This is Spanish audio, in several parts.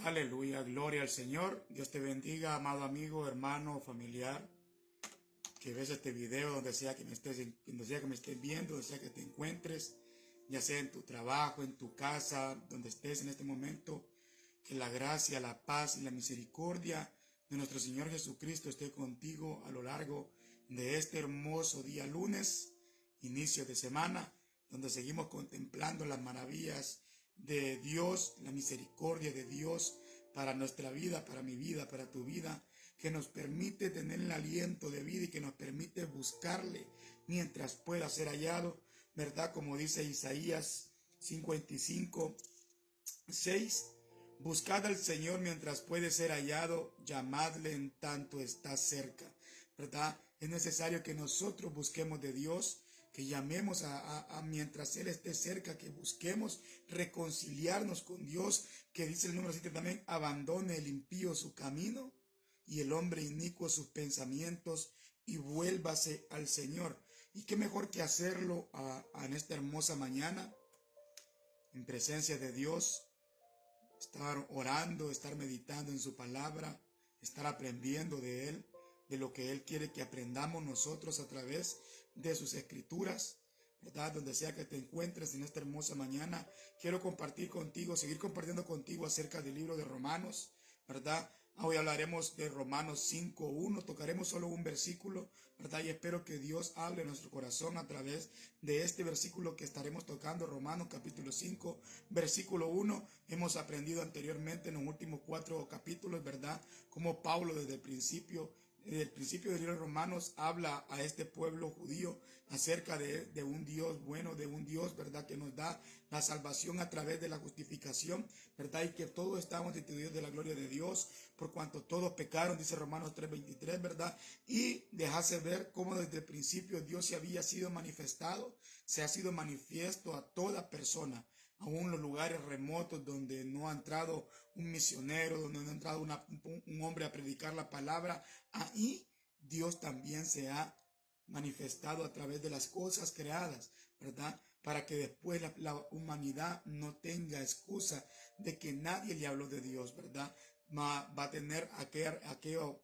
Aleluya, gloria al Señor. Dios te bendiga, amado amigo, hermano, familiar, que ves este video donde sea que me estés, viendo, donde sea que te encuentres, ya sea en tu trabajo, en tu casa, donde estés en este momento. Que la gracia, la paz y la misericordia de nuestro Señor Jesucristo esté contigo a lo largo de este hermoso día lunes, inicio de semana, donde seguimos contemplando las maravillas de Dios, la misericordia de Dios para nuestra vida, para mi vida, para tu vida, que nos permite tener el aliento de vida y que nos permite buscarle mientras pueda ser hallado, ¿verdad? Como dice Isaías 55:6. Buscad al Señor mientras puede ser hallado, llamadle en tanto está cerca, ¿verdad? Es necesario que nosotros busquemos de Dios, que llamemos mientras Él esté cerca, que busquemos reconciliarnos con Dios, que dice el número 7 también, abandone el impío su camino y el hombre inicuo sus pensamientos y vuélvase al Señor. Y qué mejor que hacerlo en esta hermosa mañana, en presencia de Dios, estar orando, estar meditando en su palabra, estar aprendiendo de Él, de lo que Él quiere que aprendamos nosotros a través de sus escrituras, ¿verdad? Donde sea que te encuentres en esta hermosa mañana, quiero compartir contigo, seguir compartiendo contigo acerca del libro de Romanos, ¿verdad? Hoy hablaremos de Romanos 5:1, tocaremos solo un versículo, ¿verdad? Y espero que Dios hable en nuestro corazón a través de este versículo que estaremos tocando, Romanos capítulo 5, versículo 1. Hemos aprendido anteriormente en los últimos 4 capítulos, ¿verdad? Como Pablo desde el principio del libro de Romanos habla a este pueblo judío acerca de un Dios bueno, de un Dios, ¿verdad? Que nos da la salvación a través de la justificación, ¿verdad? Y que todos estamos destituidos de la gloria de Dios, por cuanto todos pecaron, dice Romanos 3:23, ¿verdad? Y dejase ver cómo desde el principio Dios se había sido manifestado, se ha sido manifiesto a toda persona, aún los lugares remotos donde no ha entrado un misionero, donde no ha entrado un hombre a predicar la palabra, ahí Dios también se ha manifestado a través de las cosas creadas, ¿verdad? Para que después la humanidad no tenga excusa de que nadie le habló de Dios, ¿verdad? Va a tener aquello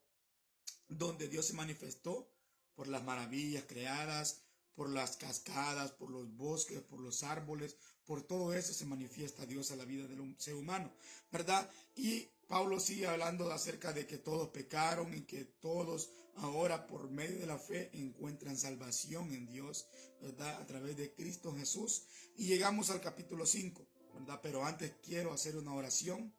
donde Dios se manifestó por las maravillas creadas, por las cascadas, por los bosques, por los árboles, por todo eso se manifiesta Dios a la vida del ser humano, ¿verdad? Y Pablo sigue hablando acerca de que todos pecaron y que todos ahora por medio de la fe encuentran salvación en Dios, ¿verdad? A través de Cristo Jesús. Y llegamos al capítulo 5, ¿verdad? Pero antes quiero hacer una oración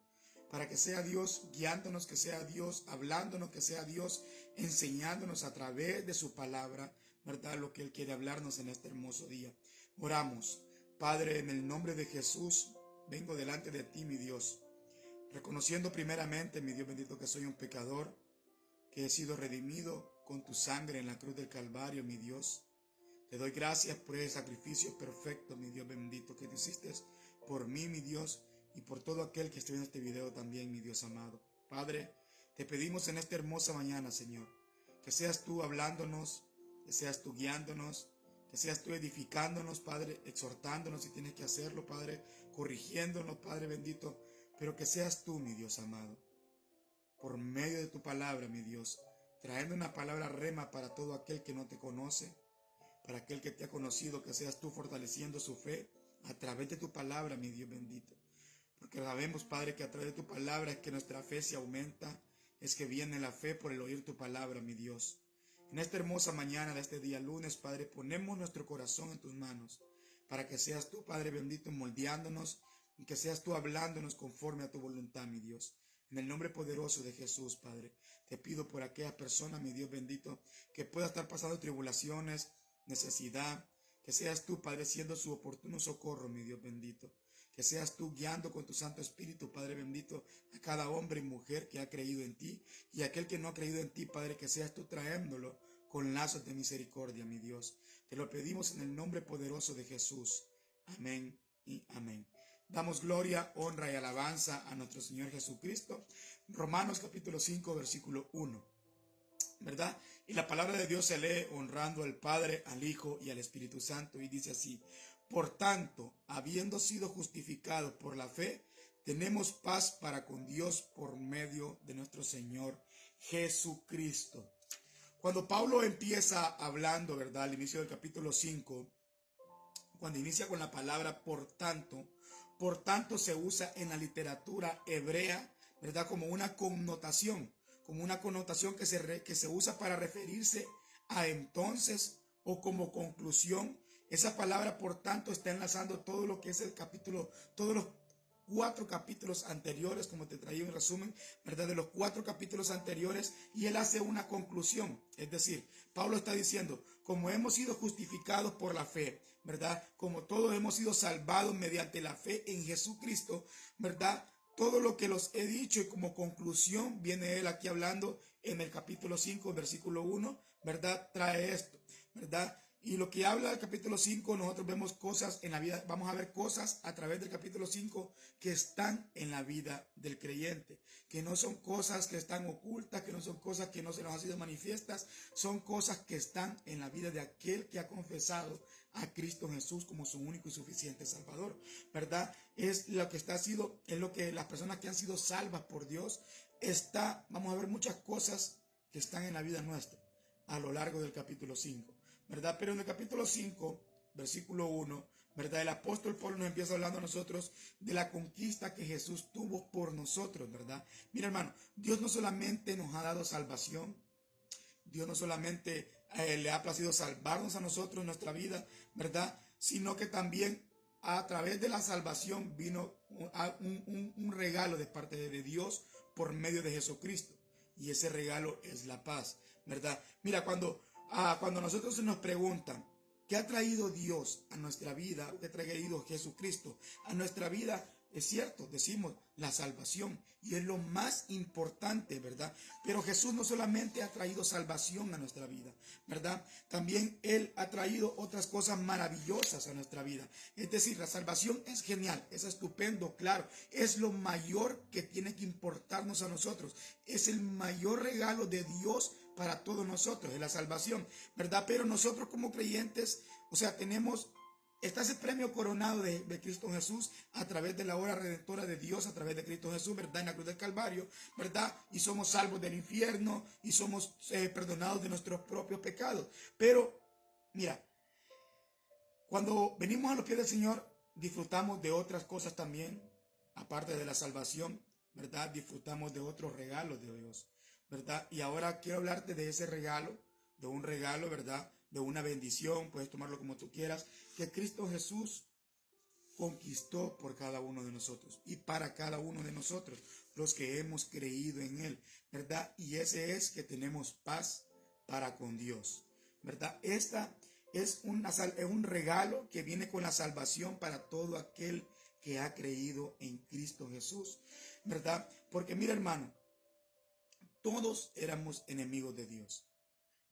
para que sea Dios guiándonos, que sea Dios hablándonos, que sea Dios enseñándonos a través de su palabra, ¿verdad? Lo que Él quiere hablarnos en este hermoso día. Oramos. Padre, en el nombre de Jesús, vengo delante de ti, mi Dios, reconociendo primeramente, mi Dios bendito, que soy un pecador, que he sido redimido con tu sangre en la cruz del Calvario, mi Dios. Te doy gracias por ese sacrificio perfecto, mi Dios bendito, que tú hiciste por mí, mi Dios, y por todo aquel que esté viendo este video también, mi Dios amado. Padre, te pedimos en esta hermosa mañana, Señor, que seas tú hablándonos, que seas tú guiándonos, que seas tú edificándonos, Padre, exhortándonos si tienes que hacerlo, Padre, corrigiéndonos, Padre bendito, pero que seas tú, mi Dios amado, por medio de tu palabra, mi Dios, trayendo una palabra rema para todo aquel que no te conoce, para aquel que te ha conocido, que seas tú fortaleciendo su fe a través de tu palabra, mi Dios bendito. Porque sabemos, Padre, que a través de tu palabra es que nuestra fe se aumenta, es que viene la fe por el oír tu palabra, mi Dios. En esta hermosa mañana de este día lunes, Padre, ponemos nuestro corazón en tus manos, para que seas tú, Padre bendito, moldeándonos y que seas tú hablándonos conforme a tu voluntad, mi Dios. En el nombre poderoso de Jesús, Padre, te pido por aquella persona, mi Dios bendito, que pueda estar pasando tribulaciones, necesidad, que seas tú, Padre, siendo su oportuno socorro, mi Dios bendito. Que seas tú guiando con tu Santo Espíritu, Padre bendito, a cada hombre y mujer que ha creído en ti, y aquel que no ha creído en ti, Padre, que seas tú trayéndolo con lazos de misericordia, mi Dios. Te lo pedimos en el nombre poderoso de Jesús. Amén y amén. Damos gloria, honra y alabanza a nuestro Señor Jesucristo. Romanos capítulo 5, versículo 1. ¿Verdad? Y la palabra de Dios se lee honrando al Padre, al Hijo y al Espíritu Santo, y dice así: por tanto, habiendo sido justificados por la fe, tenemos paz para con Dios por medio de nuestro Señor Jesucristo. Cuando Pablo empieza hablando, ¿verdad? Al inicio del capítulo 5, cuando inicia con la palabra por tanto se usa en la literatura hebrea, ¿verdad? Como una connotación que se usa para referirse a entonces o como conclusión. Esa palabra por tanto está enlazando todo lo que es el capítulo, todos los 4 capítulos anteriores, como te traía un resumen, ¿verdad? De los 4 capítulos anteriores, y él hace una conclusión. Es decir, Pablo está diciendo, como hemos sido justificados por la fe, ¿verdad? Como todos hemos sido salvados mediante la fe en Jesucristo, ¿verdad? Todo lo que los he dicho, y como conclusión viene él aquí hablando en el capítulo 5, versículo 1, ¿verdad? Trae esto, ¿verdad? Y lo que habla del capítulo 5, nosotros vemos cosas en la vida, vamos a ver cosas a través del capítulo 5 que están en la vida del creyente, que no son cosas que están ocultas, que no son cosas que no se nos han sido manifiestas, son cosas que están en la vida de aquel que ha confesado a Cristo Jesús como su único y suficiente Salvador, ¿verdad? Es lo que es lo que las personas que han sido salvas por Dios, vamos a ver muchas cosas que están en la vida nuestra a lo largo del capítulo 5. ¿Verdad? Pero en el capítulo 5, versículo 1, ¿verdad? El apóstol Pablo nos empieza hablando a nosotros de la conquista que Jesús tuvo por nosotros, ¿verdad? Mira, hermano, Dios no solamente nos ha dado salvación, Dios no solamente le ha placido salvarnos a nosotros en nuestra vida, ¿verdad? Sino que también a través de la salvación vino un regalo de parte de Dios por medio de Jesucristo. Y ese regalo es la paz, ¿verdad? Mira, cuando nosotros nos preguntan, ¿qué ha traído Dios a nuestra vida? ¿Qué ha traído Jesucristo a nuestra vida? Es cierto, decimos la salvación y es lo más importante, ¿verdad? Pero Jesús no solamente ha traído salvación a nuestra vida, ¿verdad? También Él ha traído otras cosas maravillosas a nuestra vida. Es decir, la salvación es genial, es estupendo, claro, es lo mayor que tiene que importarnos a nosotros. Es el mayor regalo de Dios para todos nosotros, es la salvación, ¿verdad? Pero nosotros como creyentes, o sea, está ese premio coronado de Cristo Jesús a través de la obra redentora de Dios, a través de Cristo Jesús, ¿verdad? En la cruz del Calvario, ¿verdad? Y somos salvos del infierno y somos perdonados de nuestros propios pecados. Pero, mira, cuando venimos a los pies del Señor, disfrutamos de otras cosas también, aparte de la salvación, ¿verdad? Disfrutamos de otros regalos de Dios, ¿verdad? Y ahora quiero hablarte de ese regalo, de un regalo, ¿verdad? De una bendición, puedes tomarlo como tú quieras, que Cristo Jesús conquistó por cada uno de nosotros y para cada uno de nosotros, los que hemos creído en Él, ¿verdad? Y ese es que tenemos paz para con Dios, ¿verdad? Esta es un regalo que viene con la salvación para todo aquel que ha creído en Cristo Jesús, ¿verdad? Porque mira, hermano, todos éramos enemigos de Dios.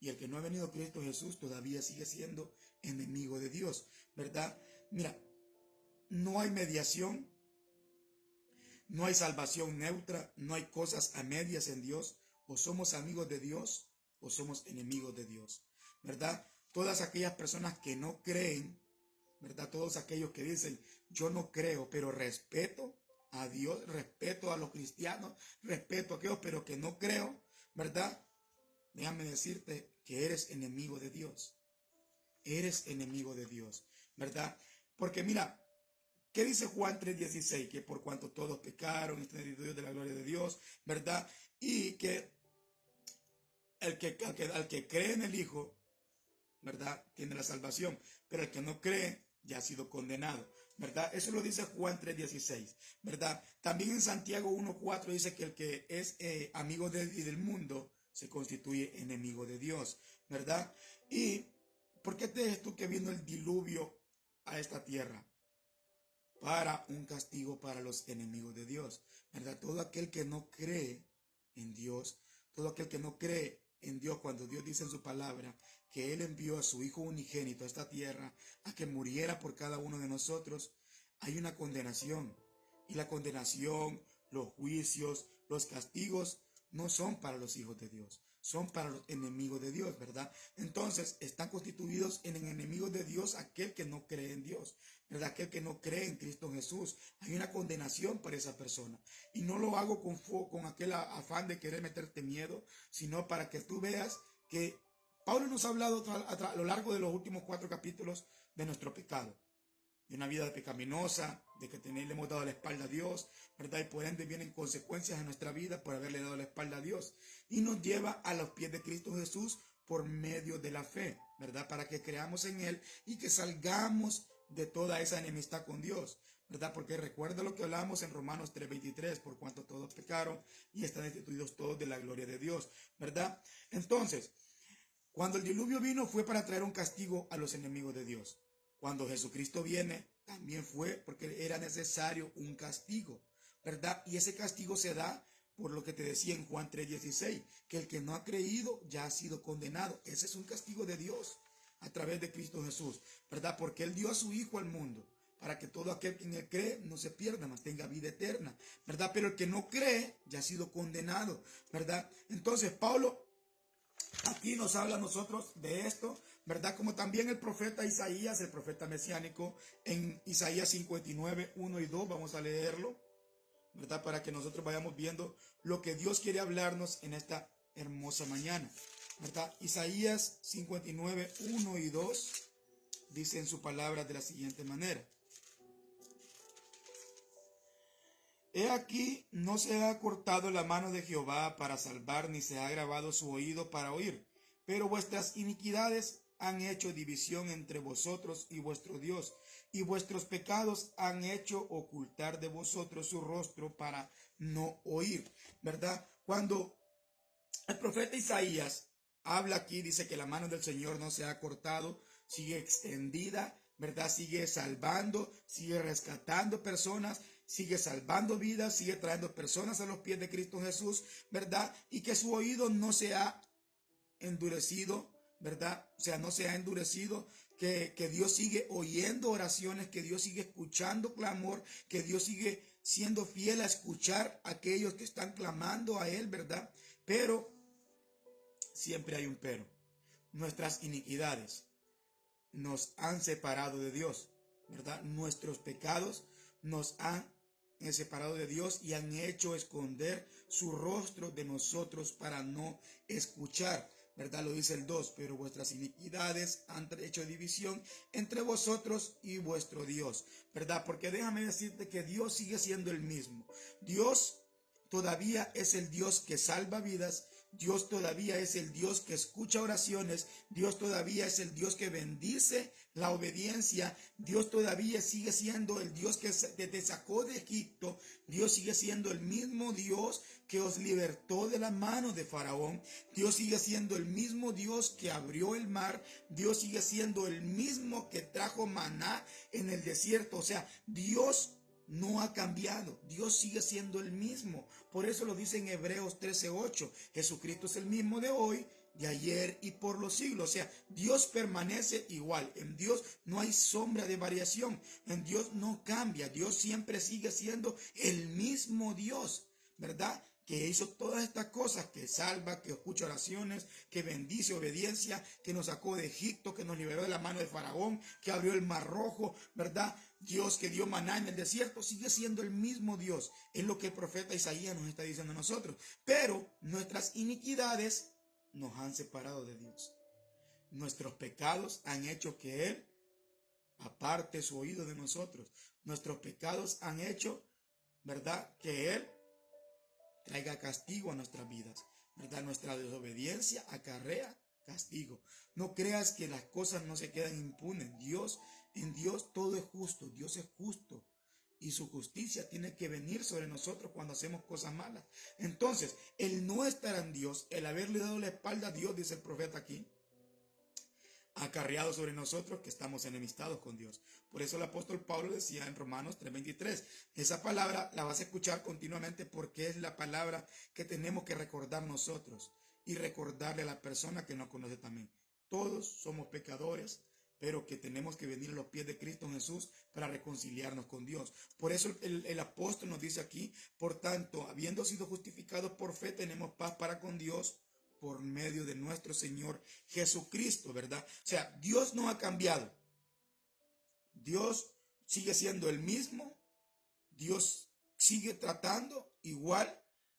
Y el que no ha venido a Cristo Jesús todavía sigue siendo enemigo de Dios, ¿verdad? Mira, no hay mediación, no hay salvación neutra, no hay cosas a medias en Dios. O somos amigos de Dios o somos enemigos de Dios, ¿verdad? Todas aquellas personas que no creen, ¿verdad? Todos aquellos que dicen, yo no creo, pero respeto a Dios, respeto a los cristianos, respeto a aquellos, pero que no creo, ¿verdad? Déjame decirte que eres enemigo de Dios. Eres enemigo de Dios, ¿verdad? Porque mira, ¿qué dice Juan 3:16? Que por cuanto todos pecaron, están destituidos de la gloria de Dios, ¿verdad? Y que al que cree en el Hijo, ¿verdad? Tiene la salvación, pero el que no cree ya ha sido condenado, ¿verdad? Eso lo dice Juan 3:16, ¿verdad? También en Santiago 1:4 dice que el que es amigo del mundo se constituye enemigo de Dios, ¿verdad? ¿Y por qué te dices tú que vino el diluvio a esta tierra? Para un castigo para los enemigos de Dios, ¿verdad? Todo aquel que no cree en Dios, todo aquel que no cree en Dios, cuando Dios dice en su palabra que Él envió a su Hijo unigénito a esta tierra a que muriera por cada uno de nosotros, hay una condenación. Y la condenación, los juicios, los castigos no son para los hijos de Dios, son para los enemigos de Dios, ¿verdad? Entonces están constituidos en enemigos de Dios aquel que no cree en Dios, ¿verdad? Aquel que no cree en Cristo Jesús. Hay una condenación para esa persona. Y no lo hago con aquel afán de querer meterte miedo, sino para que tú veas que Pablo nos ha hablado a lo largo de los últimos 4 capítulos de nuestro pecado, de una vida pecaminosa, de que le hemos dado la espalda a Dios, ¿verdad? Y por ende vienen consecuencias en nuestra vida por haberle dado la espalda a Dios. Y nos lleva a los pies de Cristo Jesús por medio de la fe, ¿verdad? Para que creamos en Él y que salgamos de toda esa enemistad con Dios, ¿verdad? Porque recuerda lo que hablamos en Romanos 3:23, por cuanto todos pecaron y están destituidos todos de la gloria de Dios, ¿verdad? Entonces, cuando el diluvio vino fue para traer un castigo a los enemigos de Dios. Cuando Jesucristo viene, también fue porque era necesario un castigo, ¿verdad? Y ese castigo se da por lo que te decía en Juan 3:16, que el que no ha creído ya ha sido condenado. Ese es un castigo de Dios a través de Cristo Jesús, ¿verdad? Porque Él dio a su Hijo al mundo para que todo aquel que en Él cree no se pierda, mas tenga vida eterna, ¿verdad? Pero el que no cree ya ha sido condenado, ¿verdad? Entonces Pablo aquí nos habla a nosotros de esto, ¿verdad? Como también el profeta Isaías, el profeta mesiánico, en Isaías 59, 1 y 2, vamos a leerlo, ¿verdad? Para que nosotros vayamos viendo lo que Dios quiere hablarnos en esta hermosa mañana, ¿verdad? Isaías 59, 1 y 2 dice en su palabra de la siguiente manera: He aquí, no se ha cortado la mano de Jehová para salvar, ni se ha agravado su oído para oír, pero vuestras iniquidades han hecho división entre vosotros y vuestro Dios, y vuestros pecados han hecho ocultar de vosotros su rostro para no oír, ¿verdad? Cuando el profeta Isaías habla aquí, dice que la mano del Señor no se ha cortado, sigue extendida, ¿verdad? Sigue salvando, sigue rescatando personas, sigue salvando vidas, sigue trayendo personas a los pies de Cristo Jesús, ¿verdad? Y que su oído no se ha endurecido, ¿verdad? O sea, no se ha endurecido, que Dios sigue oyendo oraciones, que Dios sigue escuchando clamor, que Dios sigue siendo fiel a escuchar a aquellos que están clamando a Él, ¿verdad? Pero siempre hay un pero. Nuestras iniquidades nos han separado de Dios, ¿verdad? Nuestros pecados nos han separado de Dios y han hecho esconder su rostro de nosotros para no escuchar, ¿verdad? Lo dice el 2, pero vuestras iniquidades han hecho división entre vosotros y vuestro Dios, ¿verdad? Porque déjame decirte que Dios sigue siendo el mismo. Dios todavía es el Dios que salva vidas. Dios todavía es el Dios que escucha oraciones. Dios todavía es el Dios que bendice la obediencia. Dios todavía sigue siendo el Dios que te sacó de Egipto. Dios sigue siendo el mismo Dios que os libertó de la mano de Faraón. Dios sigue siendo el mismo Dios que abrió el mar. Dios sigue siendo el mismo que trajo maná en el desierto. O sea, Dios no ha cambiado, Dios sigue siendo el mismo. Por eso lo dice en Hebreos 13:8, Jesucristo es el mismo de hoy, de ayer y por los siglos. O sea, Dios permanece igual. En Dios no hay sombra de variación. En Dios no cambia. Dios siempre sigue siendo el mismo Dios, ¿verdad? Que hizo todas estas cosas, que salva, que escucha oraciones, que bendice obediencia, que nos sacó de Egipto, que nos liberó de la mano de Faraón, que abrió el mar rojo, ¿verdad? Dios que dio maná en el desierto, sigue siendo el mismo Dios. Es lo que el profeta Isaías nos está diciendo a nosotros. Pero nuestras iniquidades nos han separado de Dios. Nuestros pecados han hecho que Él aparte su oído de nosotros. Nuestros pecados han hecho, ¿verdad?, que Él traiga castigo a nuestras vidas, ¿verdad? Nuestra desobediencia acarrea castigo. No creas que las cosas no se quedan impunes. En Dios todo es justo. Dios es justo y su justicia tiene que venir sobre nosotros cuando hacemos cosas malas. Entonces, el no estar en Dios, el haberle dado la espalda a Dios, dice el profeta aquí, acarreado sobre nosotros que estamos enemistados con Dios. Por eso el apóstol Pablo decía en Romanos 3:23, esa palabra la vas a escuchar continuamente porque es la palabra que tenemos que recordar nosotros y recordarle a la persona que nos conoce también. Todos somos pecadores, pero que tenemos que venir a los pies de Cristo Jesús para reconciliarnos con Dios. Por eso el apóstol nos dice aquí, por tanto, habiendo sido justificados por fe, tenemos paz para con Dios por medio de nuestro Señor Jesucristo, ¿verdad? O sea, Dios no ha cambiado. Dios sigue siendo el mismo, Dios sigue tratando igual,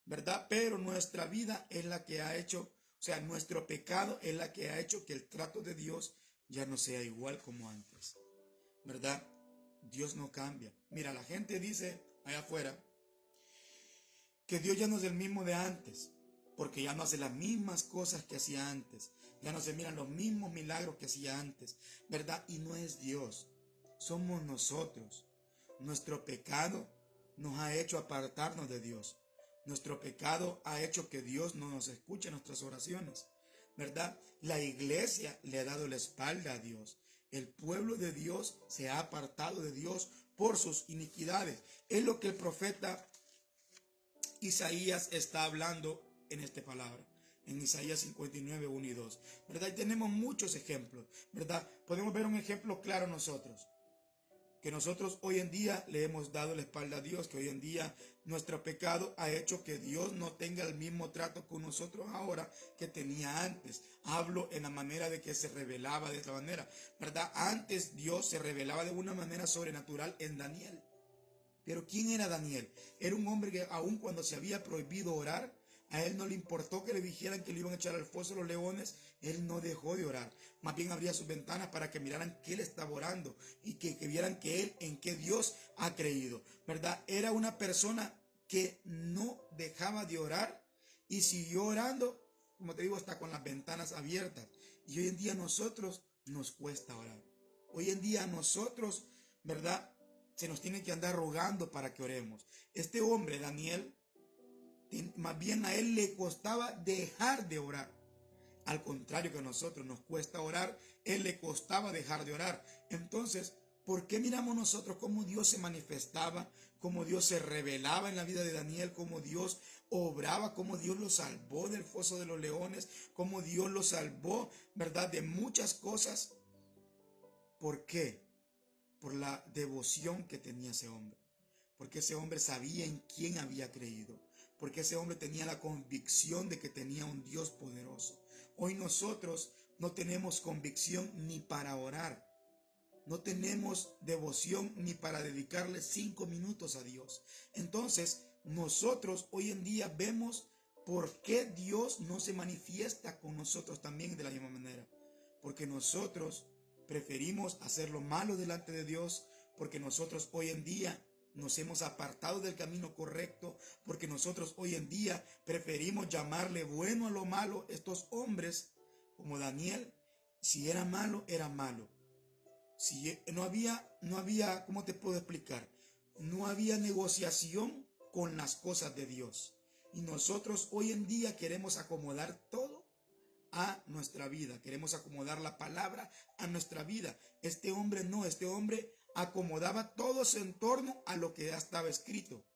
¿verdad? Pero nuestra vida es la que ha hecho, o sea, nuestro pecado es la que ha hecho que el trato de Dios ya no sea igual como antes, ¿verdad? Dios no cambia. Mira, la gente dice allá afuera que Dios ya no es el mismo de antes, porque ya no hace las mismas cosas que hacía antes, ya no se miran los mismos milagros que hacía antes, ¿verdad? Y no es Dios, somos nosotros. Nuestro pecado nos ha hecho apartarnos de Dios. Nuestro pecado ha hecho que Dios no nos escuche nuestras oraciones, ¿verdad? La iglesia le ha dado la espalda a Dios. El pueblo de Dios se ha apartado de Dios por sus iniquidades. Es lo que el profeta Isaías está hablando en esta palabra, en Isaías 59, 1 y 2, ¿verdad? Y tenemos muchos ejemplos, ¿verdad? Podemos ver un ejemplo claro nosotros, que nosotros hoy en día le hemos dado la espalda a Dios, que hoy en día nuestro pecado ha hecho que Dios no tenga el mismo trato con nosotros ahora que tenía antes. Hablo en la manera de que se revelaba de esta manera, ¿verdad? Antes Dios se revelaba de una manera sobrenatural en Daniel. Pero ¿quién era Daniel? Era un hombre que aun cuando se había prohibido orar, a él no le importó que le dijeran que le iban a echar al foso los leones, él no dejó de orar. Más bien abría sus ventanas para que miraran que él estaba orando y que vieran que él, en que Dios ha creído, ¿verdad? Era una persona que no dejaba de orar y siguió orando, como te digo, hasta con las ventanas abiertas. Y hoy en día a nosotros nos cuesta orar. Hoy en día a nosotros, ¿verdad? Se nos tiene que andar rogando para que oremos. Este hombre, Daniel, más bien a él le costaba dejar de orar. Al contrario que a nosotros nos cuesta orar, él le costaba dejar de orar. Entonces, ¿por qué miramos nosotros cómo Dios se manifestaba, cómo Dios se revelaba en la vida de Daniel, cómo Dios obraba, cómo Dios lo salvó del foso de los leones, cómo Dios lo salvó, ¿verdad?, de muchas cosas? ¿Por qué? Por la devoción que tenía ese hombre, porque ese hombre sabía en quién había creído, porque ese hombre tenía la convicción de que tenía un Dios poderoso. Hoy nosotros no tenemos convicción ni para orar, no tenemos devoción ni para dedicarle 5 minutos a Dios. Entonces nosotros hoy en día vemos por qué Dios no se manifiesta con nosotros también de la misma manera, porque nosotros preferimos hacer lo malo delante de Dios, porque nosotros hoy en día nos hemos apartado del camino correcto, porque nosotros hoy en día preferimos llamarle bueno a lo malo. Estos hombres, como Daniel, si era malo, era malo. Si no había, ¿cómo te puedo explicar? No había negociación con las cosas de Dios. Y nosotros hoy en día queremos acomodar todo a nuestra vida, queremos acomodar la palabra a nuestra vida. Este hombre no, este hombre acomodaba todo su entorno a lo que ya estaba escrito.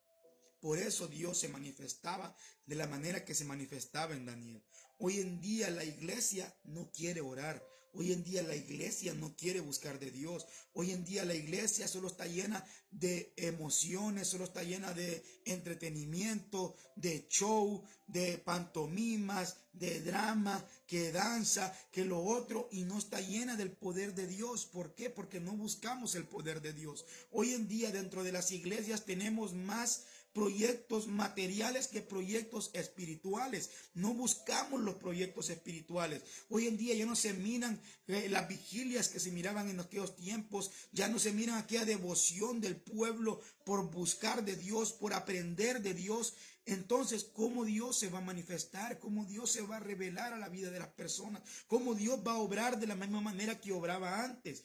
Por eso Dios se manifestaba de la manera que se manifestaba en Daniel. Hoy en día la iglesia no quiere orar. Hoy en día la iglesia no quiere buscar de Dios. Hoy en día la iglesia solo está llena de emociones, solo está llena de entretenimiento, de show, de pantomimas, de drama, que danza, que lo otro, y no está llena del poder de Dios. ¿Por qué? Porque no buscamos el poder de Dios. Hoy en día dentro de las iglesias tenemos más proyectos materiales que proyectos espirituales. No buscamos los proyectos espirituales. Hoy en día ya no se miran las vigilias que se miraban en aquellos tiempos. Ya no se miran aquella devoción del pueblo por buscar de Dios, por aprender de Dios. Entonces, ¿cómo Dios se va a manifestar? ¿Cómo Dios se va a revelar a la vida de las personas? ¿Cómo Dios va a obrar de la misma manera que obraba antes?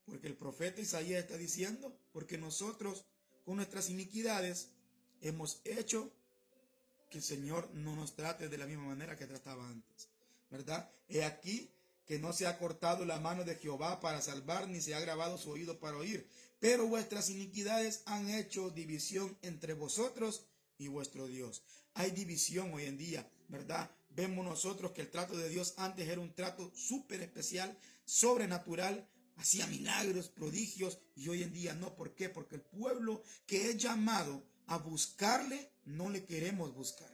Porque el profeta Isaías está diciendo, porque nosotros con nuestras iniquidades hemos hecho que el Señor no nos trate de la misma manera que trataba antes, ¿verdad? He aquí que no se ha cortado la mano de Jehová para salvar, ni se ha grabado su oído para oír, pero vuestras iniquidades han hecho división entre vosotros y vuestro Dios. Hay división hoy en día, ¿verdad? Vemos nosotros que el trato de Dios antes era un trato súper especial, sobrenatural, hacía milagros, prodigios, y hoy en día no. ¿Por qué? Porque el pueblo que es llamado a buscarle, no le queremos buscar.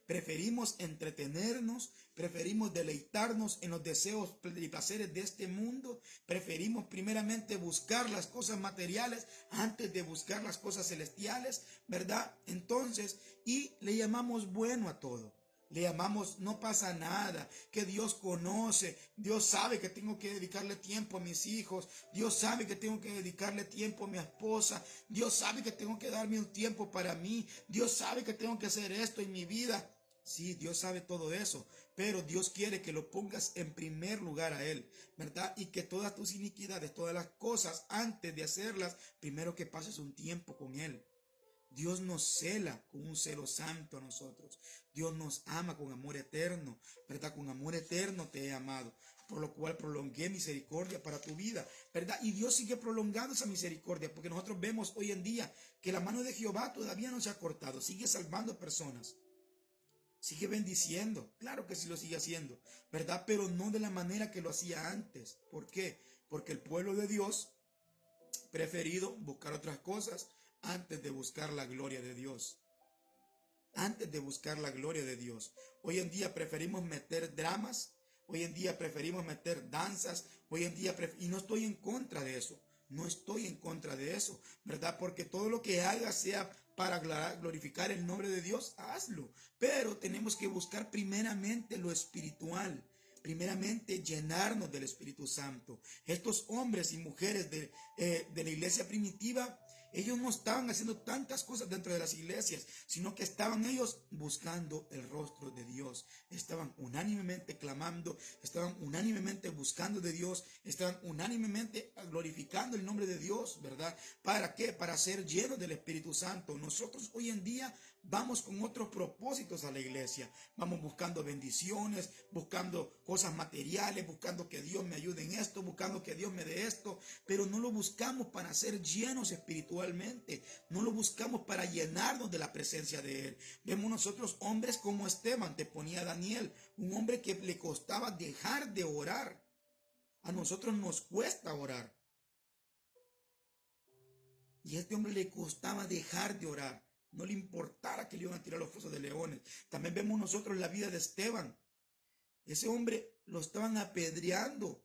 Preferimos entretenernos, preferimos deleitarnos en los deseos y placeres de este mundo, preferimos primeramente buscar las cosas materiales antes de buscar las cosas celestiales, ¿verdad? Entonces, y le llamamos bueno a todo. Le llamamos, no pasa nada, que Dios conoce, Dios sabe que tengo que dedicarle tiempo a mis hijos, Dios sabe que tengo que dedicarle tiempo a mi esposa, Dios sabe que tengo que darme un tiempo para mí, Dios sabe que tengo que hacer esto en mi vida. Sí, Dios sabe todo eso, pero Dios quiere que lo pongas en primer lugar a Él, ¿verdad? Y que todas tus iniquidades, todas las cosas, antes de hacerlas, primero que pases un tiempo con Él. Dios nos cela con un celo santo a nosotros. Dios nos ama con amor eterno, ¿verdad? Con amor eterno te he amado, por lo cual prolongué misericordia para tu vida, ¿verdad? Y Dios sigue prolongando esa misericordia, porque nosotros vemos hoy en día que la mano de Jehová todavía no se ha cortado, sigue salvando personas, sigue bendiciendo, claro que sí lo sigue haciendo, ¿verdad? Pero no de la manera que lo hacía antes. ¿Por qué? Porque el pueblo de Dios ha preferido buscar otras cosas antes de buscar la gloria de Dios. Antes de buscar la gloria de Dios. Hoy en día preferimos meter dramas, hoy en día preferimos meter danzas, hoy en día y no estoy en contra de eso. No estoy en contra de eso, ¿verdad? Porque todo lo que hagas sea para glorificar el nombre de Dios, hazlo. Pero tenemos que buscar primeramente lo espiritual. Primeramente llenarnos del Espíritu Santo. Estos hombres y mujeres de la iglesia primitiva, ellos no estaban haciendo tantas cosas dentro de las iglesias, sino que estaban ellos buscando el rostro de Dios. Estaban unánimemente clamando, estaban unánimemente buscando de Dios, estaban unánimemente glorificando el nombre de Dios, ¿verdad? ¿Para qué? Para ser llenos del Espíritu Santo. Nosotros hoy en día vamos con otros propósitos a la iglesia. Vamos buscando bendiciones, buscando cosas materiales, buscando que Dios me ayude en esto, buscando que Dios me dé esto, pero no lo buscamos para ser llenos espiritualmente, no lo buscamos para llenarnos de la presencia de Él. Vemos nosotros hombres como Esteban, te ponía Daniel, un hombre que le costaba dejar de orar. A nosotros nos cuesta orar. Y a este hombre le costaba dejar de orar. No le importara que le iban a tirar los fosos de leones. También vemos nosotros la vida de Esteban. Ese hombre lo estaban apedreando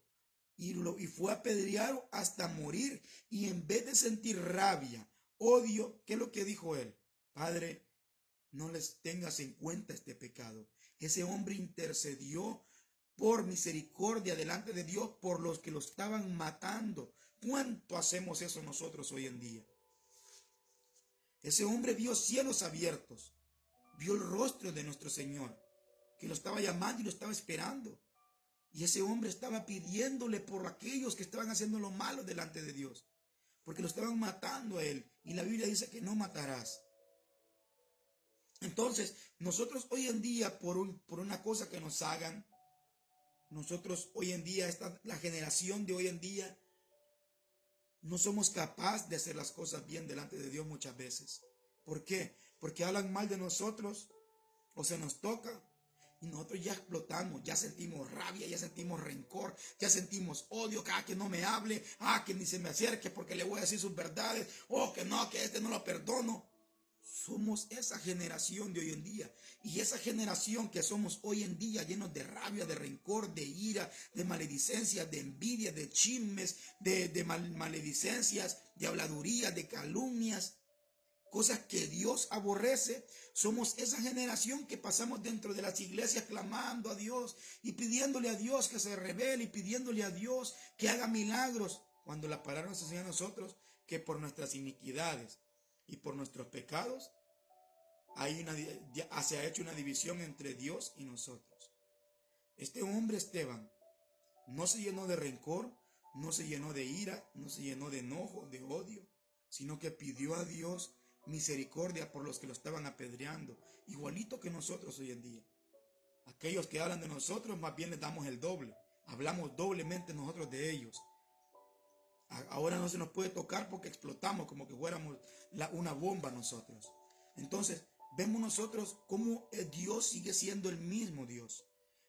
y fue apedreado hasta morir. Y en vez de sentir rabia, odio, ¿qué es lo que dijo él? Padre, no les tengas en cuenta este pecado. Ese hombre intercedió por misericordia delante de Dios por los que lo estaban matando. ¿Cuánto hacemos eso nosotros hoy en día? Ese hombre vio cielos abiertos, vio el rostro de nuestro Señor, que lo estaba llamando y lo estaba esperando. Y ese hombre estaba pidiéndole por aquellos que estaban haciendo lo malo delante de Dios, porque lo estaban matando a él. Y la Biblia dice que no matarás. Entonces, nosotros hoy en día, por una cosa que nos hagan, nosotros hoy en día, la generación de hoy en día, no somos capaces de hacer las cosas bien delante de Dios muchas veces. ¿Por qué? Porque hablan mal de nosotros o se nos toca y nosotros ya explotamos, ya sentimos rabia, ya sentimos rencor, ya sentimos odio, que no me hable, que ni se me acerque porque le voy a decir sus verdades, que no, que este no lo perdono. Somos esa generación de hoy en día. Y esa generación que somos hoy en día, llenos de rabia, de rencor, de ira, de maledicencia, de envidia, de chismes, de maledicencias, de habladurías, de calumnias, cosas que Dios aborrece. Somos esa generación que pasamos dentro de las iglesias clamando a Dios y pidiéndole a Dios que se revele y pidiéndole a Dios que haga milagros, cuando la palabra nos enseña a nosotros que por nuestras iniquidades y por nuestros pecados se ha hecho una división entre Dios y nosotros. Este hombre Esteban no se llenó de rencor, no se llenó de ira, no se llenó de enojo, de odio, sino que pidió a Dios misericordia por los que lo estaban apedreando, igualito que nosotros hoy en día. Aquellos que hablan de nosotros, más bien les damos el doble, hablamos doblemente nosotros de ellos. Ahora no se nos puede tocar porque explotamos como que fuéramos una bomba nosotros. Entonces, vemos nosotros cómo Dios sigue siendo el mismo Dios.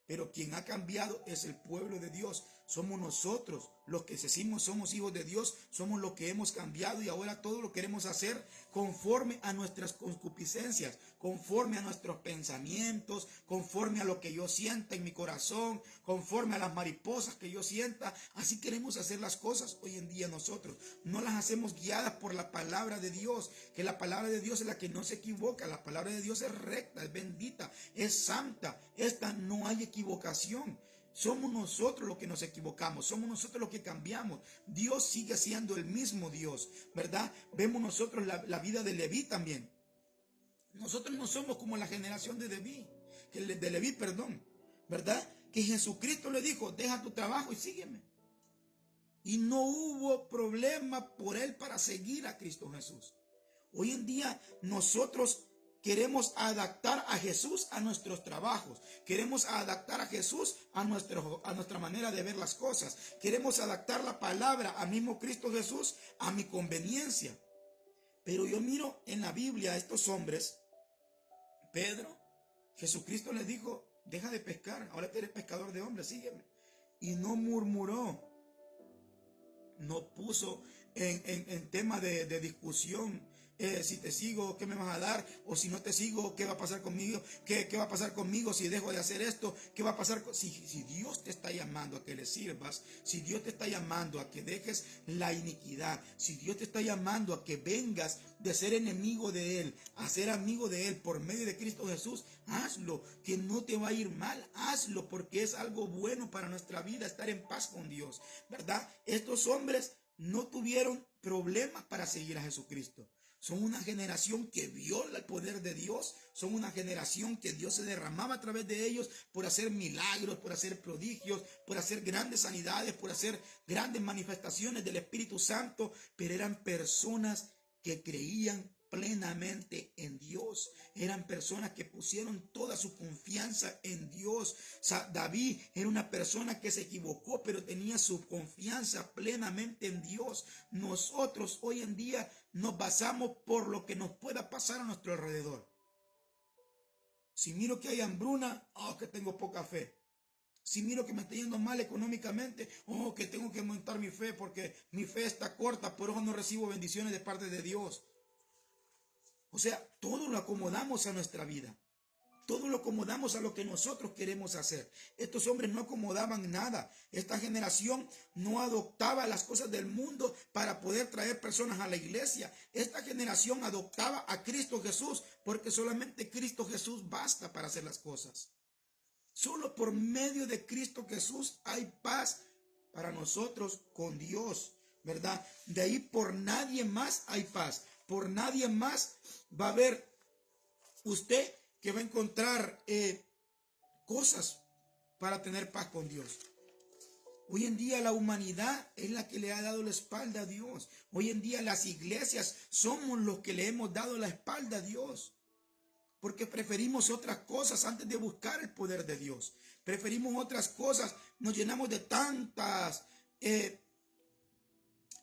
Pero quien ha cambiado es el pueblo de Dios. Somos nosotros los que decimos somos hijos de Dios, somos los que hemos cambiado y ahora todo lo queremos hacer conforme a nuestras concupiscencias, conforme a nuestros pensamientos, conforme a lo que yo sienta en mi corazón, conforme a las mariposas que yo sienta. Así queremos hacer las cosas hoy en día nosotros. No las hacemos guiadas por la palabra de Dios, que la palabra de Dios es la que no se equivoca. La palabra de Dios es recta, es bendita, es santa. Esta no hay equivocación. Somos nosotros los que nos equivocamos, somos nosotros los que cambiamos. Dios sigue siendo el mismo Dios, ¿verdad? Vemos nosotros la vida de Leví también. Nosotros no somos como la generación de Leví, perdón, ¿verdad? Que Jesucristo le dijo, deja tu trabajo y sígueme. Y no hubo problema por él para seguir a Cristo Jesús. Hoy en día nosotros queremos adaptar a Jesús a nuestros trabajos. Queremos adaptar a Jesús a nuestra manera de ver las cosas. Queremos adaptar la palabra al mismo Cristo Jesús a mi conveniencia. Pero yo miro en la Biblia a estos hombres. Pedro, Jesucristo les dijo, deja de pescar, ahora eres pescador de hombres, sígueme. Y no murmuró, no puso en tema de discusión. Si te sigo, ¿qué me vas a dar? O si no te sigo, ¿qué va a pasar conmigo? ¿Qué va a pasar conmigo si dejo de hacer esto? ¿Qué va a pasar? Si Dios te está llamando a que le sirvas, si Dios te está llamando a que dejes la iniquidad, si Dios te está llamando a que vengas de ser enemigo de Él, a ser amigo de Él por medio de Cristo Jesús, hazlo, que no te va a ir mal, hazlo porque es algo bueno para nuestra vida, estar en paz con Dios, ¿verdad? Estos hombres no tuvieron problemas para seguir a Jesucristo. Son una generación que vio el poder de Dios. Son una generación que Dios se derramaba a través de ellos por hacer milagros, por hacer prodigios, por hacer grandes sanidades, por hacer grandes manifestaciones del Espíritu Santo. Pero eran personas que creían plenamente en Dios. Eran personas que pusieron toda su confianza en Dios. O sea, David era una persona que se equivocó, pero tenía su confianza plenamente en Dios. Nosotros hoy en día nos basamos por lo que nos pueda pasar a nuestro alrededor. Si miro que hay hambruna, que tengo poca fe. Si miro que me está yendo mal económicamente, que tengo que aumentar mi fe porque mi fe está corta, por eso no recibo bendiciones de parte de Dios. O sea, todo lo acomodamos a nuestra vida. Todo lo acomodamos a lo que nosotros queremos hacer. Estos hombres no acomodaban nada. Esta generación no adoptaba las cosas del mundo para poder traer personas a la iglesia. Esta generación adoptaba a Cristo Jesús porque solamente Cristo Jesús basta para hacer las cosas. Solo por medio de Cristo Jesús hay paz para nosotros con Dios, ¿verdad? De ahí por nadie más hay paz. Por nadie más va a haber usted que va a encontrar cosas para tener paz con Dios. Hoy en día la humanidad es la que le ha dado la espalda a Dios. Hoy en día las iglesias somos los que le hemos dado la espalda a Dios. Porque preferimos otras cosas antes de buscar el poder de Dios. Preferimos otras cosas. Nos llenamos de tantas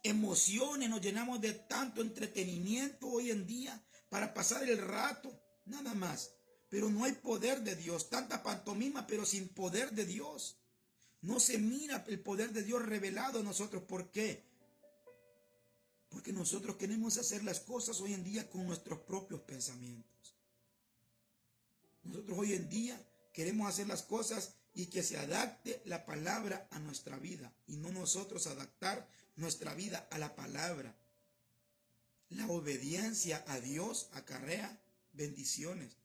emociones, nos llenamos de tanto entretenimiento hoy en día para pasar el rato, nada más. Pero no hay poder de Dios, tanta pantomima, pero sin poder de Dios. No se mira el poder de Dios revelado a nosotros. ¿Por qué? Porque nosotros queremos hacer las cosas hoy en día con nuestros propios pensamientos. Nosotros hoy en día queremos hacer las cosas y que se adapte la palabra a nuestra vida y no nosotros adaptar nuestra vida a la palabra. La obediencia a Dios acarrea bendiciones.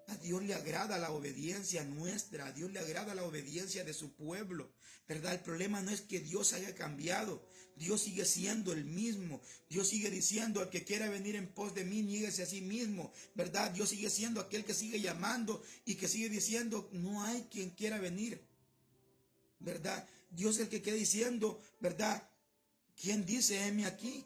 A Dios le agrada la obediencia nuestra, a Dios le agrada la obediencia de su pueblo, ¿verdad? El problema no es que Dios haya cambiado, Dios sigue siendo el mismo. Dios sigue diciendo, al que quiera venir en pos de mí, niéguese a sí mismo, ¿verdad? Dios sigue siendo aquel que sigue llamando y que sigue diciendo, no hay quien quiera venir, ¿verdad? Dios es el que queda diciendo, ¿verdad? ¿Quién dice, heme aquí?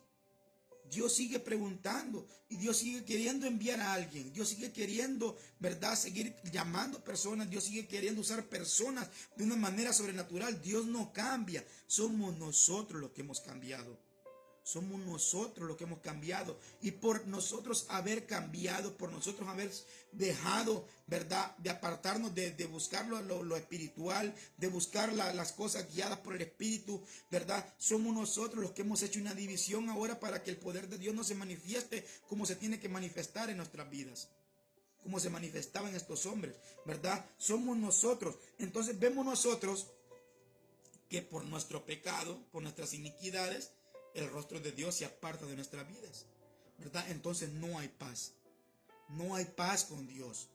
Dios sigue preguntando y Dios sigue queriendo enviar a alguien. Dios sigue queriendo, ¿verdad?, seguir llamando personas. Dios sigue queriendo usar personas de una manera sobrenatural. Dios no cambia. Somos nosotros los que hemos cambiado. Somos nosotros los que hemos cambiado. Y por nosotros haber cambiado, por nosotros haber dejado, ¿verdad?, de apartarnos de buscar lo espiritual, de buscar las cosas guiadas por el Espíritu, ¿verdad? Somos nosotros los que hemos hecho una división ahora para que el poder de Dios no se manifieste como se tiene que manifestar en nuestras vidas, como se manifestaba en estos hombres, ¿verdad? Somos nosotros. Entonces vemos nosotros que por nuestro pecado, por nuestras iniquidades, el rostro de Dios se aparta de nuestras vidas, ¿verdad? Entonces no hay paz. No hay paz con Dios,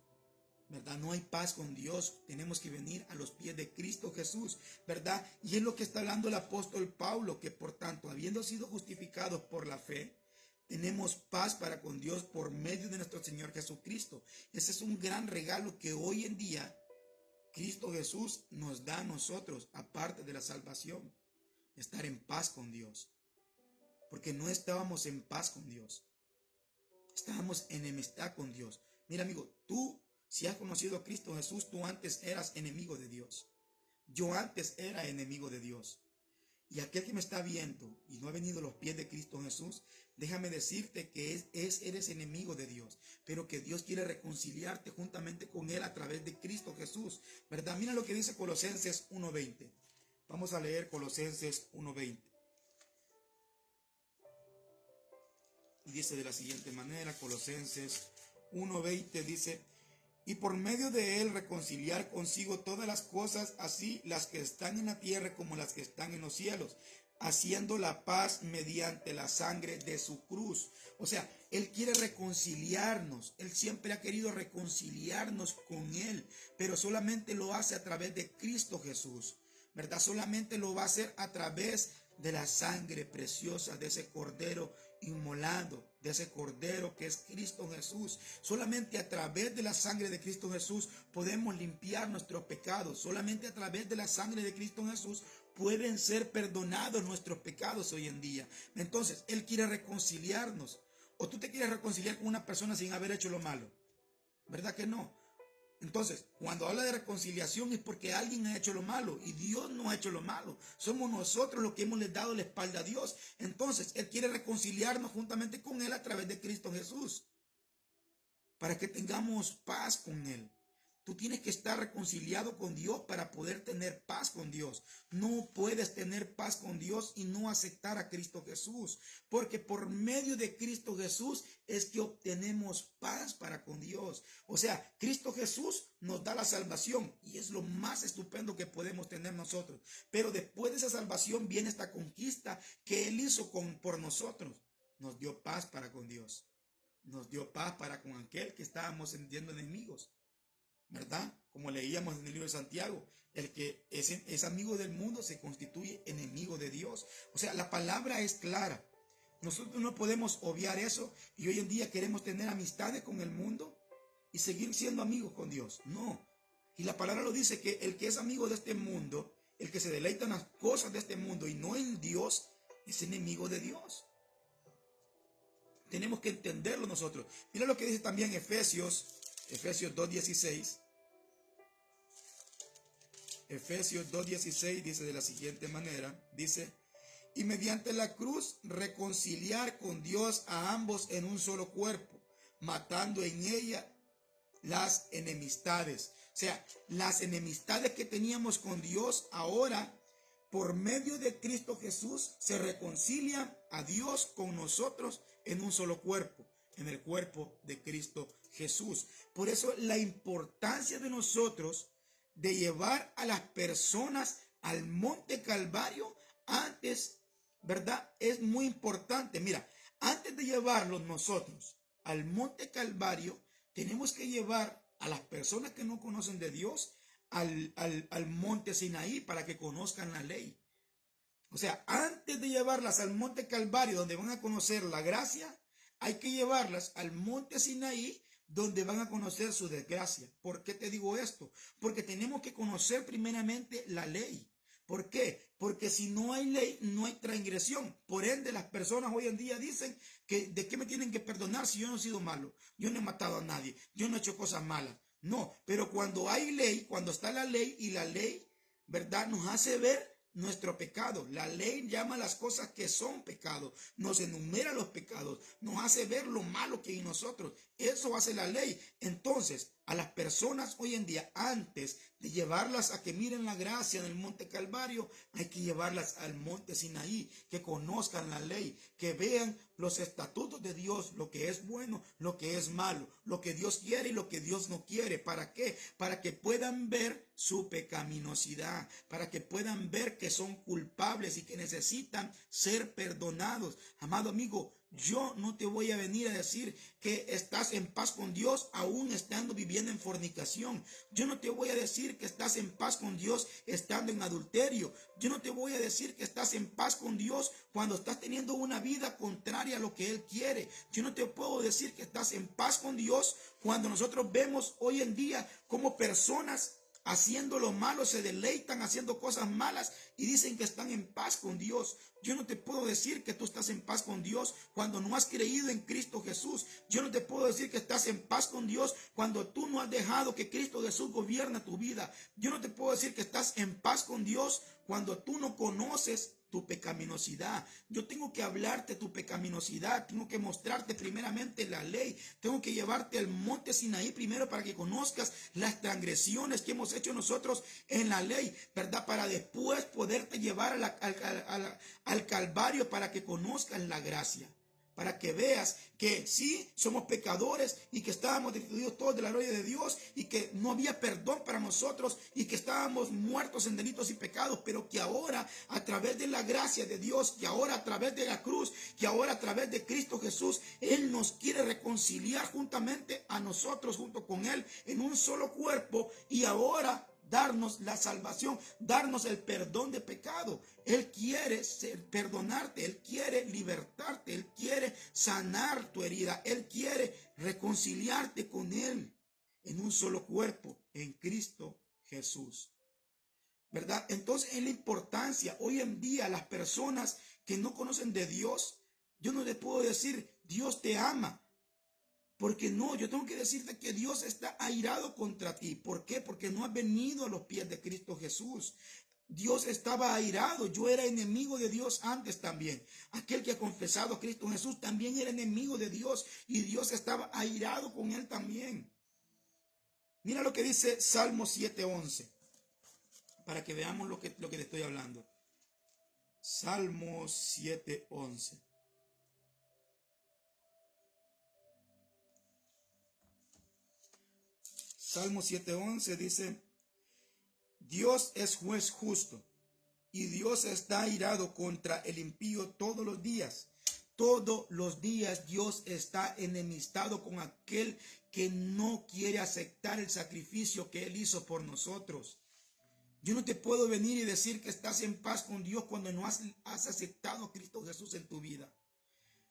¿verdad? No hay paz con Dios. Tenemos que venir a los pies de Cristo Jesús, ¿verdad? Y es lo que está hablando el apóstol Pablo, que por tanto, habiendo sido justificados por la fe, tenemos paz para con Dios por medio de nuestro Señor Jesucristo. Ese es un gran regalo que hoy en día Cristo Jesús nos da a nosotros, aparte de la salvación, estar en paz con Dios. Porque no estábamos en paz con Dios. Estábamos en enemistad con Dios. Mira, amigo, tú, si has conocido a Cristo Jesús, tú antes eras enemigo de Dios. Yo antes era enemigo de Dios. Y aquel que me está viendo y no ha venido a los pies de Cristo Jesús, déjame decirte que eres enemigo de Dios, pero que Dios quiere reconciliarte juntamente con Él a través de Cristo Jesús, ¿verdad? Mira lo que dice Colosenses 1:20. Vamos a leer Colosenses 1:20. Y dice de la siguiente manera, Colosenses 1:20 dice: y por medio de él reconciliar consigo todas las cosas, así las que están en la tierra como las que están en los cielos, haciendo la paz mediante la sangre de su cruz. O sea, él quiere reconciliarnos. Él siempre ha querido reconciliarnos con él, pero solamente lo hace a través de Cristo Jesús, ¿verdad? Solamente lo va a hacer a través de la sangre preciosa de ese cordero inmolado, de ese cordero que es Cristo Jesús. Solamente a través de la sangre de Cristo Jesús podemos limpiar nuestros pecados. Solamente a través de la sangre de Cristo Jesús pueden ser perdonados nuestros pecados hoy en día. Entonces, Él quiere reconciliarnos. ¿O tú te quieres reconciliar con una persona sin haber hecho lo malo? ¿Verdad que no? Entonces, cuando habla de reconciliación es porque alguien ha hecho lo malo y Dios no ha hecho lo malo. Somos nosotros los que hemos dado la espalda a Dios. Entonces, Él quiere reconciliarnos juntamente con Él a través de Cristo Jesús, para que tengamos paz con Él. Tú tienes que estar reconciliado con Dios para poder tener paz con Dios. No puedes tener paz con Dios y no aceptar a Cristo Jesús, porque por medio de Cristo Jesús es que obtenemos paz para con Dios. O sea, Cristo Jesús nos da la salvación y es lo más estupendo que podemos tener nosotros. Pero después de esa salvación viene esta conquista que Él hizo por nosotros. Nos dio paz para con Dios. Nos dio paz para con aquel que estábamos sintiendo enemigos, ¿verdad? Como leíamos en el libro de Santiago, el que es amigo del mundo se constituye enemigo de Dios. O sea, la palabra es clara. Nosotros no podemos obviar eso y hoy en día queremos tener amistades con el mundo y seguir siendo amigos con Dios. No. Y la palabra lo dice, que el que es amigo de este mundo, el que se deleita en las cosas de este mundo y no en Dios, es enemigo de Dios. Tenemos que entenderlo nosotros. Mira lo que dice también Efesios 2:16. Efesios 2:16 dice de la siguiente manera, dice: y mediante la cruz reconciliar con Dios a ambos en un solo cuerpo, matando en ella las enemistades. O sea, las enemistades que teníamos con Dios ahora, por medio de Cristo Jesús, se reconcilian a Dios con nosotros en un solo cuerpo, en el cuerpo de Cristo Jesús. Por eso la importancia de nosotros de llevar a las personas al Monte Calvario antes, ¿verdad? Es muy importante. Mira, antes de llevarlos nosotros al Monte Calvario, tenemos que llevar a las personas que no conocen de Dios al Monte Sinaí para que conozcan la ley. O sea, antes de llevarlas al Monte Calvario, donde van a conocer la gracia, hay que llevarlas al Monte Sinaí, donde van a conocer su desgracia. ¿Por qué te digo esto? Porque tenemos que conocer primeramente la ley. ¿Por qué? Porque si no hay ley, no hay transgresión. Por ende, las personas hoy en día dicen que ¿de qué me tienen que perdonar si yo no he sido malo? Yo no he matado a nadie, yo no he hecho cosas malas. No, pero cuando hay ley, cuando está la ley y la ley, ¿verdad?, nos hace ver nuestro pecado. La ley llama las cosas que son pecados, nos enumera los pecados, nos hace ver lo malo que hay en nosotros. Eso hace la ley. Entonces, a las personas hoy en día, antes de llevarlas a que miren la gracia en el monte Calvario, hay que llevarlas al monte Sinaí, que conozcan la ley, que vean los estatutos de Dios, lo que es bueno, lo que es malo, lo que Dios quiere y lo que Dios no quiere. ¿Para qué? Para que puedan ver su pecaminosidad, para que puedan ver que son culpables y que necesitan ser perdonados. Amado amigo, yo no te voy a venir a decir que estás en paz con Dios aún estando viviendo en fornicación. Yo no te voy a decir que estás en paz con Dios estando en adulterio. Yo no te voy a decir que estás en paz con Dios cuando estás teniendo una vida contraria a lo que Él quiere. Yo no te puedo decir que estás en paz con Dios cuando nosotros vemos hoy en día como personas haciendo lo malo se deleitan haciendo cosas malas y dicen que están en paz con Dios. Yo no te puedo decir que tú estás en paz con Dios cuando no has creído en Cristo Jesús. Yo no te puedo decir que estás en paz con Dios cuando tú no has dejado que Cristo Jesús gobierne tu vida. Yo no te puedo decir que estás en paz con Dios cuando tú no conoces tu pecaminosidad. Yo tengo que hablarte tu pecaminosidad, tengo que mostrarte primeramente la ley, tengo que llevarte al monte Sinaí primero para que conozcas las transgresiones que hemos hecho nosotros en la ley, ¿verdad? Para después poderte llevar al Calvario para que conozcas la gracia. Para que veas que sí somos pecadores y que estábamos destituidos todos de la gloria de Dios y que no había perdón para nosotros y que estábamos muertos en delitos y pecados, pero que ahora a través de la gracia de Dios, que ahora a través de la cruz, que ahora a través de Cristo Jesús, Él nos quiere reconciliar juntamente a nosotros junto con Él en un solo cuerpo y ahora darnos la salvación, darnos el perdón de pecado. Él quiere perdonarte, Él quiere libertarte, Él quiere sanar tu herida, Él quiere reconciliarte con Él en un solo cuerpo, en Cristo Jesús. ¿Verdad? Entonces es la importancia. Hoy en día las personas que no conocen de Dios, yo no les puedo decir, Dios te ama. Porque no, yo tengo que decirte que Dios está airado contra ti. ¿Por qué? Porque no has venido a los pies de Cristo Jesús. Dios estaba airado. Yo era enemigo de Dios antes también. Aquel que ha confesado a Cristo Jesús también era enemigo de Dios. Y Dios estaba airado con él también. Mira lo que dice Salmo 7:11. Para que veamos lo que te estoy hablando. Salmo 7:11. Salmo 7:11 dice, Dios es juez justo y Dios está airado contra el impío todos los días. Todos los días Dios está enemistado con aquel que no quiere aceptar el sacrificio que Él hizo por nosotros. Yo no te puedo venir y decir que estás en paz con Dios cuando no has aceptado a Cristo Jesús en tu vida.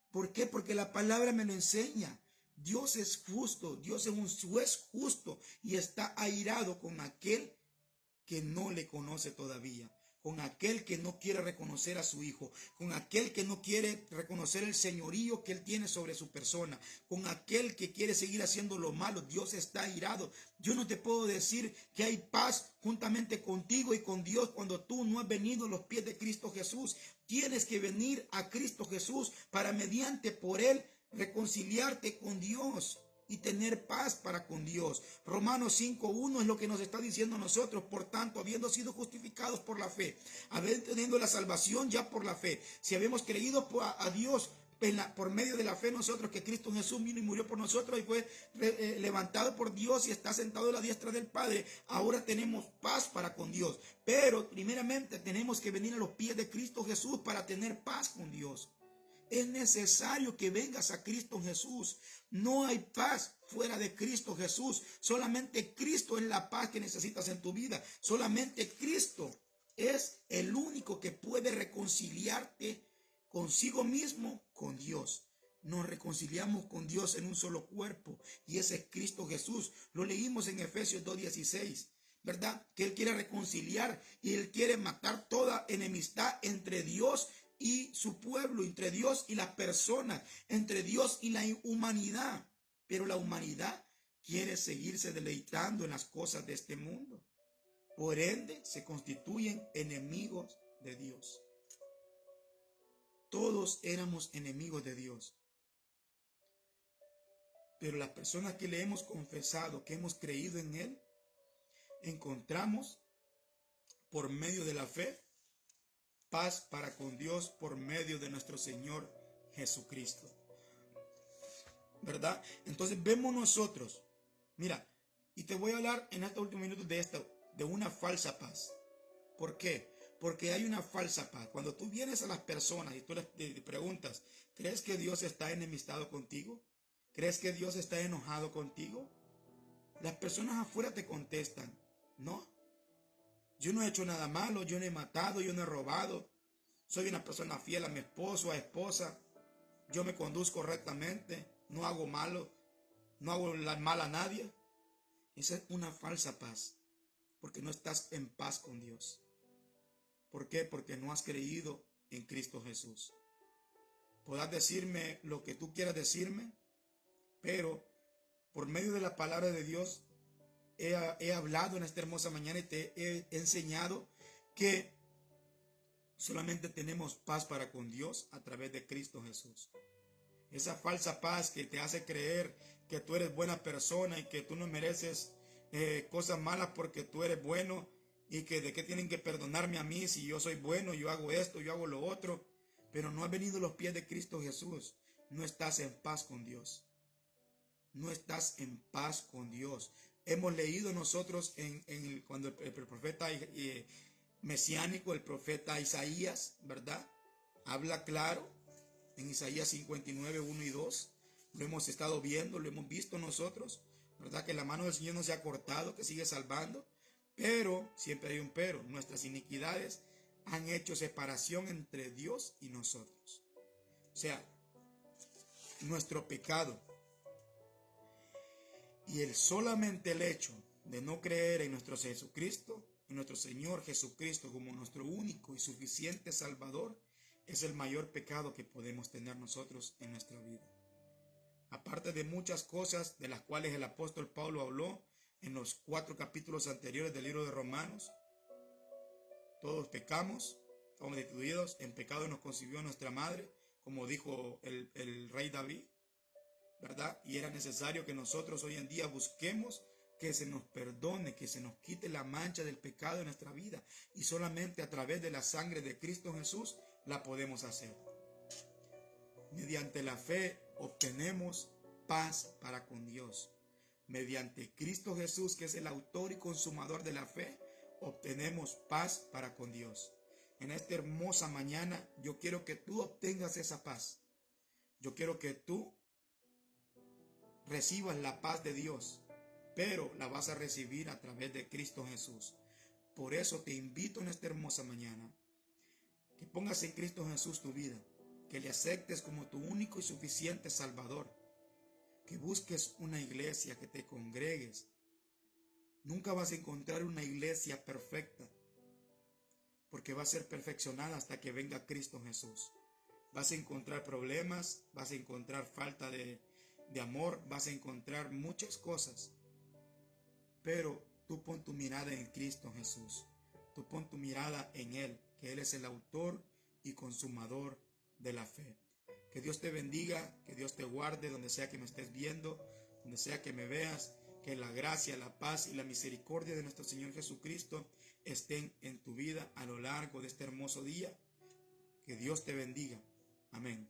¿Por qué? Porque la palabra me lo enseña. Dios es justo, Dios es un juez justo y está airado con aquel que no le conoce todavía, con aquel que no quiere reconocer a su hijo, con aquel que no quiere reconocer el señorío que él tiene sobre su persona, con aquel que quiere seguir haciendo lo malo. Dios está airado. Yo no te puedo decir que hay paz juntamente contigo y con Dios cuando tú no has venido a los pies de Cristo Jesús. Tienes que venir a Cristo Jesús para mediante por Él reconciliarte con Dios y tener paz para con Dios. Romanos 5:1 es lo que nos está diciendo a nosotros. Por tanto, habiendo sido justificados por la fe, teniendo la salvación ya por la fe, si habemos creído a Dios por medio de la fe nosotros, que Cristo Jesús vino y murió por nosotros y fue levantado por Dios y está sentado a la diestra del Padre, ahora tenemos paz para con Dios. Pero primeramente tenemos que venir a los pies de Cristo Jesús para tener paz con Dios. Es necesario que vengas a Cristo Jesús. No hay paz fuera de Cristo Jesús. Solamente Cristo es la paz que necesitas en tu vida. Solamente Cristo es el único que puede reconciliarte consigo mismo, con Dios. Nos reconciliamos con Dios en un solo cuerpo y ese es Cristo Jesús. Lo leímos en Efesios 2:16. ¿Verdad? Que Él quiere reconciliar y Él quiere matar toda enemistad entre Dios y su pueblo, entre Dios y las personas, entre Dios y la humanidad. Pero la humanidad quiere seguirse deleitando en las cosas de este mundo. Por ende, se constituyen enemigos de Dios. Todos éramos enemigos de Dios. Pero las personas que le hemos confesado, que hemos creído en Él, encontramos por medio de la fe paz para con Dios por medio de nuestro Señor Jesucristo. ¿Verdad? Entonces vemos nosotros, mira, y te voy a hablar en estos últimos minutos de una falsa paz. ¿Por qué? Porque hay una falsa paz. Cuando tú vienes a las personas y tú les preguntas, ¿crees que Dios está enemistado contigo? ¿Crees que Dios está enojado contigo? Las personas afuera te contestan, no. Yo no he hecho nada malo, yo no he matado, yo no he robado. Soy una persona fiel a mi esposo, a esposa. Yo me conduzco rectamente, no hago malo, no hago mal a nadie. Esa es una falsa paz, porque no estás en paz con Dios. ¿Por qué? Porque no has creído en Cristo Jesús. Podrás decirme lo que tú quieras decirme, pero por medio de la palabra de Dios he hablado en esta hermosa mañana y te he enseñado que solamente tenemos paz para con Dios a través de Cristo Jesús. Esa falsa paz que te hace creer que tú eres buena persona y que tú no mereces cosas malas porque tú eres bueno, y que de qué tienen que perdonarme a mí si yo soy bueno, yo hago esto, yo hago lo otro, pero no has venido a los pies de Cristo Jesús. No estás en paz con Dios. No estás en paz con Dios. Hemos leído nosotros cuando el profeta mesiánico, el profeta Isaías, ¿verdad? Habla claro en Isaías 59, 1 y 2. Lo hemos estado viendo, lo hemos visto nosotros, ¿verdad? Que la mano del Señor no se ha cortado, que sigue salvando. Pero, siempre hay un pero, nuestras iniquidades han hecho separación entre Dios y nosotros. O sea, nuestro pecado y solamente el hecho de no creer en nuestro Jesucristo, en nuestro Señor Jesucristo como nuestro único y suficiente Salvador, es el mayor pecado que podemos tener nosotros en nuestra vida. Aparte de muchas cosas de las cuales el apóstol Pablo habló en los 4 capítulos anteriores del libro de Romanos, todos pecamos, somos destituidos, en pecado nos concibió nuestra madre, como dijo el rey David, ¿verdad? Y era necesario que nosotros hoy en día busquemos que se nos perdone, que se nos quite la mancha del pecado en nuestra vida, y solamente a través de la sangre de Cristo Jesús la podemos hacer. Mediante la fe obtenemos paz para con Dios. Mediante Cristo Jesús, que es el autor y consumador de la fe, obtenemos paz para con Dios. En esta hermosa mañana yo quiero que tú obtengas esa paz. Yo quiero que tú recibas la paz de Dios, pero la vas a recibir a través de Cristo Jesús. Por eso te invito en esta hermosa mañana que pongas en Cristo Jesús tu vida, que le aceptes como tu único y suficiente Salvador, que busques una iglesia, que te congregues. Nunca vas a encontrar una iglesia perfecta, porque va a ser perfeccionada hasta que venga Cristo Jesús. Vas a encontrar problemas, vas a encontrar falta de amor, vas a encontrar muchas cosas, pero tú pon tu mirada en Cristo Jesús. Tú pon tu mirada en Él, que Él es el autor y consumador de la fe. Que Dios te bendiga, que Dios te guarde donde sea que me estés viendo, donde sea que me veas. Que la gracia, la paz y la misericordia de nuestro Señor Jesucristo estén en tu vida a lo largo de este hermoso día. Que Dios te bendiga. Amén.